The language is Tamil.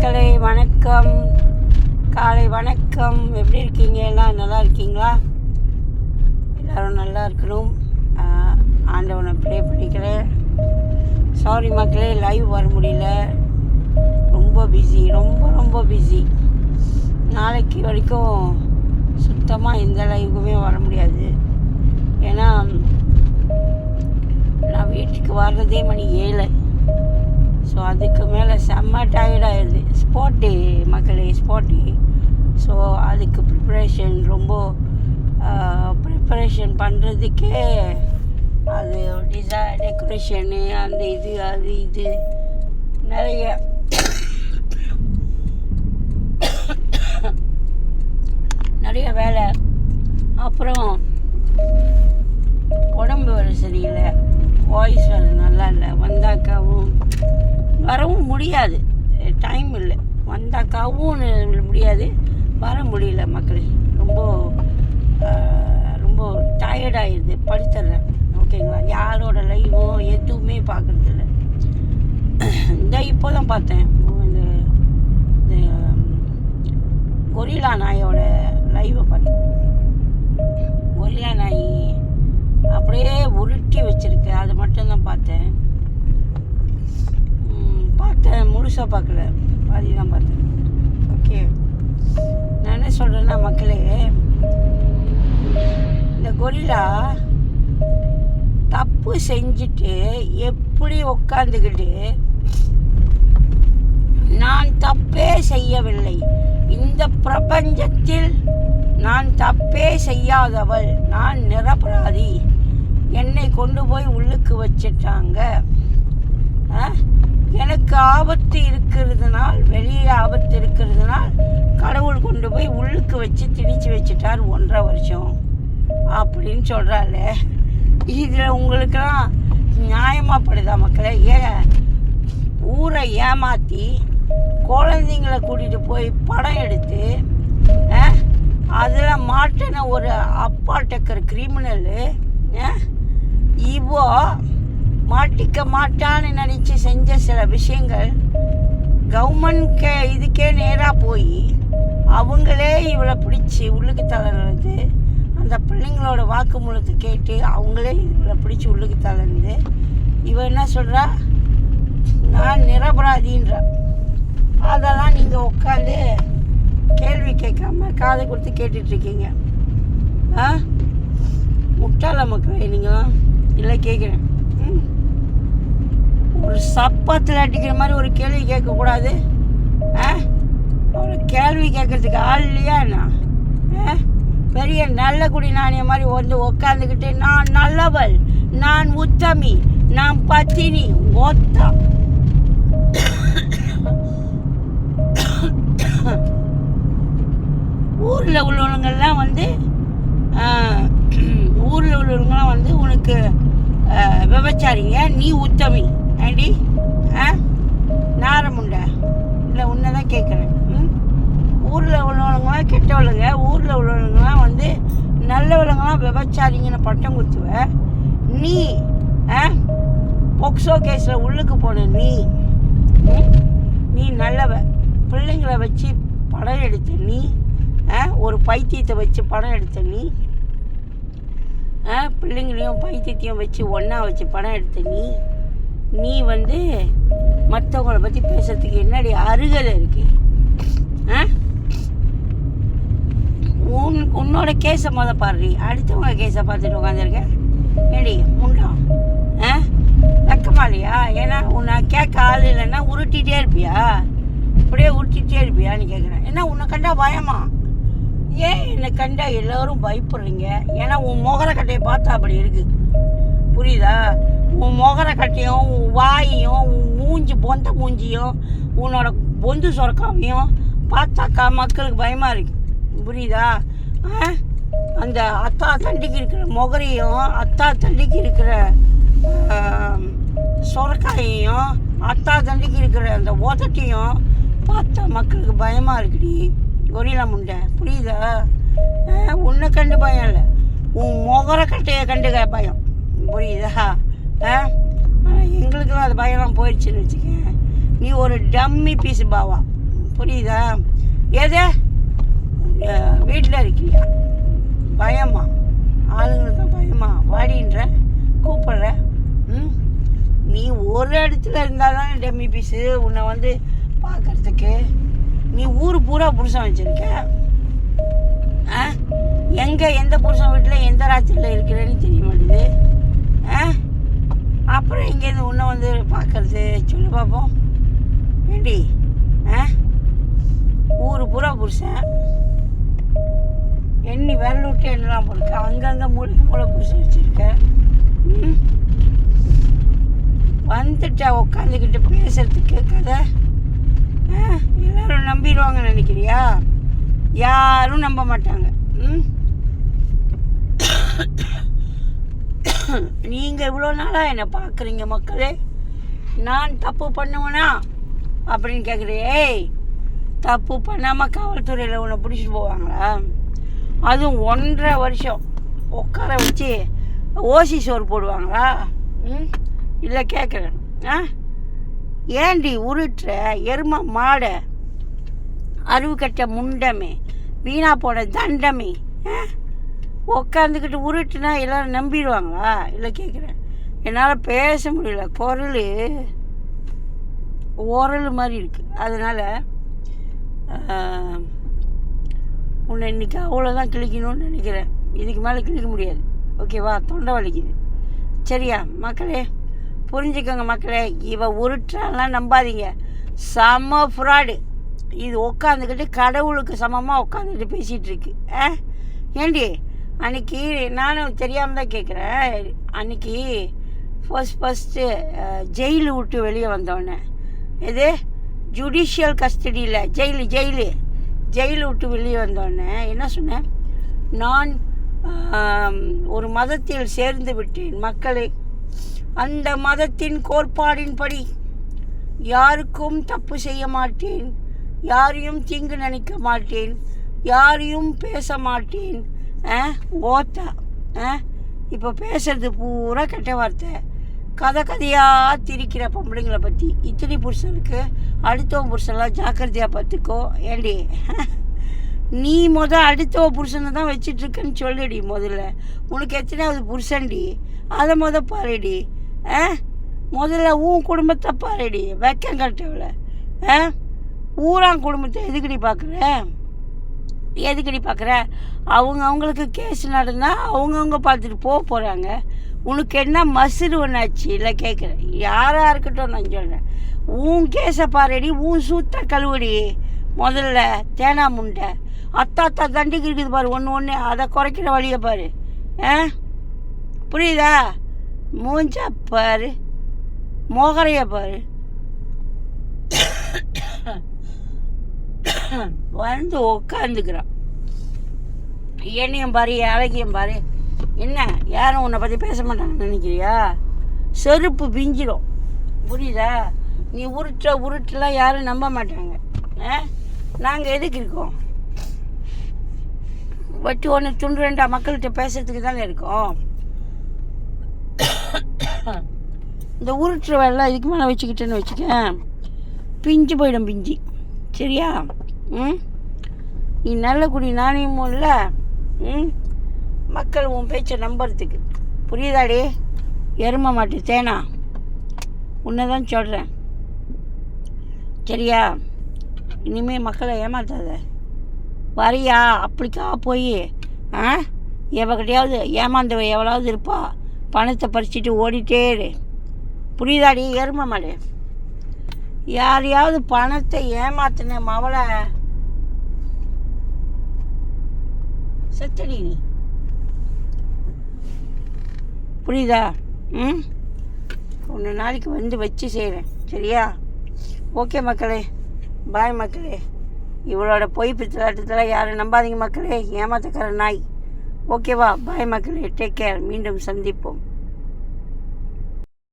மக்களே வணக்கம், காலை வணக்கம். எப்படி இருக்கீங்க? எல்லாம் நல்லா இருக்கீங்களா? எல்லோரும் நல்லா இருக்கணும். ஆண்டவனை ப்ரே பண்ணிக்கிறேன். சாரி மக்களே, லைவ் வர முடியல, ரொம்ப பிஸி, ரொம்ப பிஸி. நாளைக்கு வரைக்கும் சுத்தமாக எந்த லைவுக்குமே வர முடியாது. ஏன்னா நான் வீட்டுக்கு வர்றதே மணி 7. ஸோ அதுக்கு மேலே செம்ம டயர்டாகிடுது. ஸ்போர்ட்டு மக்களே, ஸ்போர்ட்டு. ஸோ அதுக்கு ப்ரிப்பரேஷன் பண்ணுறதுக்கே அது டெக்கரேஷனு, அந்த இது நிறைய வேலை. அப்புறம் உடம்பு வேறு சரியில்லை, வாய்ஸ் வேறு நல்லா இல்லை. வந்தாக்காவும் வரவும் முடியாது, டைம் இல்லை. வந்தாக்காவும் முடியாது, வர முடியல மக்களே. ரொம்ப டயர்டாகிடுது, படுத்துடுறேன். ஓகேங்களா? யாரோட லைவோ எதுவுமே பார்க்குறதில்ல. இப்போ தான் பார்த்தேன், இந்த கொரில்லா நாயோட லைவை பார்த்தேன். கொரில்லா நாய் அப்படியே உருட்டி வச்சுருக்கு, அது மட்டும்தான் பார்த்தேன். முழுசாக பார்க்கல, பாதி தான் பார்த்தேன். ஓகே, நான் என்ன சொல்கிறேன்னா மக்களே, இந்த கொரில்லா தப்பு செஞ்சுட்டு எப்படி உட்காந்துக்கிட்டு நான் தப்பே செய்யவில்லை, இந்த பிரபஞ்சத்தில் நான் தப்பே செய்யாதவள், நான் நிரபராதி, என்னை கொண்டு போய் உள்ளுக்கு வச்சிட்டாங்க, எனக்கு ஆபத்து இருக்கிறதுனால், வெளியே ஆபத்து இருக்கிறதுனால் கடவுள் கொண்டு போய் உள்ளுக்கு வச்சு திணிச்சு வச்சுட்டார் 1.5 வருஷம் அப்படின்னு சொல்கிறாள். இதில் உங்களுக்கெல்லாம் நியாயமாகப்படுதா மக்களே? ஏன் ஊரை ஏமாற்றி குழந்தைங்களை கூட்டிகிட்டு போய் படம் எடுத்து அதில் மாட்டின ஒரு அப்பாட்டக்கிற கிரிமினலு இவோ மாட்டிக்க மாட்டான்னு நினச்சி செஞ்ச சில விஷயங்கள் கவர்மெண்ட் இதுக்கே நேராக போய் அவங்களே இவளை பிடிச்சி உள்ளுக்கு தளர்ந்து, அந்த பிள்ளைங்களோட வாக்குமூலத்தை கேட்டு அவங்களே இவளை பிடிச்சி உள்ளுக்கு தளர்ந்து, இவன் என்ன சொல்கிறா, நான் நிரபராதின்றா. அதெல்லாம் நீங்கள் உட்காந்து கேள்வி கேட்காம காதை கொடுத்து கேட்டுட்ருக்கீங்க. முட்டாள மக்களே நீங்களாம். இல்லை கேட்குறேன், ஒரு சப்பத்தில் அடிக்கிற மாதிரி ஒரு கேள்வி கேட்கக்கூடாது. ஒரு கேள்வி கேட்கறதுக்கு ஆள் இல்லையா என்ன? பெரிய நல்ல குடி நாணய மாதிரி வந்து உக்காந்துக்கிட்டு நான் நல்லவள், நான் உத்தமி, நான் பத்தினி, ஒத்தா. ஊரில் உள்ளவங்கெல்லாம் வந்து உனக்கு விபச்சாரிங்க, நீ உத்தமி ஆண்டி, நாரமுண்டை. இல்லை உன்னை தான் கேட்குறேன். ஊரில் உள்ளவங்களாம் கெட்டவளுங்க, ஊரில் உள்ளவங்களாம் வந்து நல்லவளுங்களாம் விபச்சாரிங்கன்னு பட்டம் குத்துவ நீ. பொக்சோ கேஸில் உள்ளுக்கு போன நீ நல்லவ. பிள்ளைங்களை வச்சு படம் எடுத்த நீ, ஒரு பைத்தியத்தை வச்சு படம் எடுத்த பிள்ளைங்களையும் பைத்தியத்தையும் வச்சு ஒன்றா வச்சு படம் எடுத்த நீ வந்து மற்றவங்களை பற்றி பேசுறதுக்கு என்னடி அருகதை இருக்கு? உன்னோட கேஸை பாடுறி, அடுத்தவங்க கேஸை பார்த்துட்டு உட்காந்துருக்க ஏடி முண்டா? வெக்கமா இல்லையா? ஏன்னா உன்னை கேட்க ஆள் இல்லைன்னா உருட்டிகிட்டே இருப்பியா? அப்படியே உருட்டிகிட்டே இருப்பியான்னு கேட்குறேன். ஏன்னா உன்னை கண்டா பயமா? ஏன் என்னை கண்டா எல்லோரும் பயப்படுறீங்க? ஏன்னா உன் முகரக்கட்டையை பார்த்தா அப்படி இருக்குது, புரியுதா? உன் முகரக்கட்டையும், உன் வாயையும், உன் பொந்த மூஞ்சியும், உன்னோட பொந்து சொரக்காவையும் பார்த்தாக்கா மக்களுக்கு பயமாக இருக்கு, புரியுதா? அந்த அத்தா தண்டிக்கு இருக்கிற முகரையும், அத்தா தண்டிக்கு இருக்கிற சொரக்காயையும், அத்தா தண்டிக்கு இருக்கிற அந்த உதட்டையும் பார்த்தா மக்களுக்கு பயமாக இருக்குடி கொரில்லா முண்டை, புரியுதா? உன்னை கண்டு பயம் இல்லை, உன் முகரக்கட்டையை கண்டு பயம், புரியுதா? ஆனால் எங்களுக்கெல்லாம் அது பயம்லாம் போயிடுச்சுன்னு வச்சுக்க. நீ ஒரு டம்மி பீஸு பாவா, புரியுதா? எதை வீட்டில் இருக்கியா? பயமா? ஆளுங்களுக்கு பயமா? வாடின்ற கூப்பிட்ற. நீ ஒரு இடத்துல இருந்தால் தான் டெம்மி பீஸு உன்னை வந்து பார்க்கறதுக்கு. நீ ஊர் பூரா புருஷன் வச்சுருக்க. எங்கே எந்த புருஷன் வீட்டில் எந்த ராத்திரியில் இருக்கிறேன்னு தெரிய மாட்டேது. அப்புறம் எங்கேருந்து உன்னை வந்து பார்க்கறது சொல்லி பார்ப்போம். ஏண்டி ஊர் பூரா புருஷன் எண்ணி விரல் விட்டு என்னலாம் போடுக்க. அங்கங்கே மூளை புருஷன் வச்சுருக்க. வந்துட்டா உட்காந்துக்கிட்டு பேசுறதுக்கு கதை. எல்லாரும் நம்பிடுவாங்கன்னு நினைக்கிறியா? யாரும் நம்ப மாட்டாங்க. நீங்கள் இவ்வளோ நாளாக என்னை பார்க்குறீங்க மக்களே. நான் தப்பு பண்ணுவேனா அப்படின்னு கேட்குறேன். ஏய், தப்பு பண்ணாமல் காவல்துறையில் உன்னை பிடிச்சிட்டு போவாங்களா? அதுவும் 1.5 வருஷம் உட்கார வச்சு ஓசி சோறு போடுவாங்களா? இல்லை கேட்குறேன். ஏண்டி உருட்டுற எருமை மாடை, அறிவு கட்ட முண்டமே, வீணா போன தண்டமே, உக்காந்துக்கிட்டு உருட்டுனா எல்லோரும் நம்பிடுவாங்களா? இல்லை கேட்குறேன். என்னால் பேச முடியல, குரல் உரல் மாதிரி இருக்குது. அதனால் உன்னை இன்றைக்கி அவ்வளோதான் கிழிக்கணும்னு நினைக்கிறேன். இதுக்கு மேலே கிழிக்க முடியாது. ஓகேவா? தொண்டை வலிக்குது. சரியா மக்களே? புரிஞ்சுக்கோங்க மக்களே. உருட்டாலாம் நம்பாதீங்க. செம்ம ஃப்ராடு. இது உட்காந்துக்கிட்டு கடவுளுக்கு சமமாக உட்காந்துக்கிட்டு பேசிகிட்டு இருக்கு. ஏண்டி அன்றைக்கி நானும் தெரியாமல் தான் கேட்குறேன். அன்றைக்கி ஃபஸ்ட்டு ஜெயிலு விட்டு வெளியே வந்தோடனே, இது ஜுடிஷியல் கஸ்டடியில் ஜெயிலு விட்டு வெளியே வந்தோடனே என்ன சொன்னேன்? நான் ஒரு மதத்தில் சேர்ந்து விட்டேன் மக்களே. அந்த மதத்தின் கோட்பாடின்படி யாருக்கும் தப்பு செய்ய மாட்டேன், யாரையும் தீங்கு நினைக்க மாட்டேன், யாரையும் பேச மாட்டேன். ஓத்தா இப்போ பேசுறது பூரா கெட்ட வார்த்தை, கதையாக திரிக்கிற பொம்பளைங்களை பற்றி. இத்தனை புருஷனுக்கு அடுத்தவன் புருஷன்லாம் ஜாக்கிரதையாக பார்த்துக்கோ. ஏண்டி நீ அடுத்தவ புருஷனை தான் வச்சிட்ருக்கன்னு சொல்லுடி. முதல்ல உனக்கு எத்தனாவது புருஷன்டி, அதை பாருடி. முதல்ல உன் குடும்பத்தை பாருடி. வெக்கம் கட்டவளை. ஊரான் குடும்பத்தை எதுக்கடி பார்க்குற? அவங்களுக்கு கேஸ் நடந்தால் அவங்கவுங்க பார்த்துட்டு போகிறாங்க. உனக்கு என்ன மசுறு ஒன்றாச்சு? இல்லை கேட்குறேன். யாராக இருக்கட்டும் நான் சொல்கிறேன். உன் கேஸை பாருடி, உன் சூத்த கழுவுடி. முதல்ல தேனா முண்டை அத்தா தண்டிக்கு இருக்குது பாரு, ஒன்று அதை குறைக்கிற வழியை பாரு. புரியுதா? மூஞ்சா பாரு, மோகரைய பாரு. வந்து உட்காந்துக்கிறான். என்னையும் பாரு, அழகியும் பாரு. என்ன யாரும் உன்னை பற்றி பேச மாட்டாங்கன்னு நினைக்கிறியா? செருப்பு பிஞ்சிடும். புரியுதா? நீ உருட்டெலாம் யாரும் நம்ப மாட்டாங்க. நாங்கள் எதுக்கு இருக்கோம்? வட்டி ஒன்று துண்டு மக்கள்கிட்ட பேசுறதுக்கு தானே இருக்கோம். இந்த உருட்டுற வேலைலாம் இதுக்கு மேலே வச்சுக்கிட்டேன்னு வச்சுக்கேன், பிஞ்சு போயிடும் பிஞ்சு. சரியா? நீ நல்ல குடி நாணயமும் இல்லை. மக்கள் உன் பேச்சை நம்புறதுக்கு. புரியுதாடி? எரும மாட்டு தேனா, உன்னை தான் சொல்கிறேன். சரியா? இனிமேல் மக்களை ஏமாத்தாத. வரியா? அப்படிக்கா போய் எவகிட்டையாவது ஏமாந்தவ எவ்வளவு இருப்பா, பணத்தை பறிச்சுட்டு ஓடிட்டே இரு. புரியுதாடி? எரும மாடு. யாரையாவது பணத்தை ஏமாத்தின மவளை செத்தடி நீ. புரியுதா? ஒன்று நாளைக்கு வந்து வச்சு செய்கிறேன். சரியா? ஓகே மக்களே, பாய் மக்களே. இவளோட பொய் பித்தலாட்டத்தில் யாரும் நம்பாதீங்க மக்களே, ஏமாத்தக்கார நாய். ஓகேவா? பாய் மக்களே, டேக் கேர். மீண்டும் சந்திப்போம்.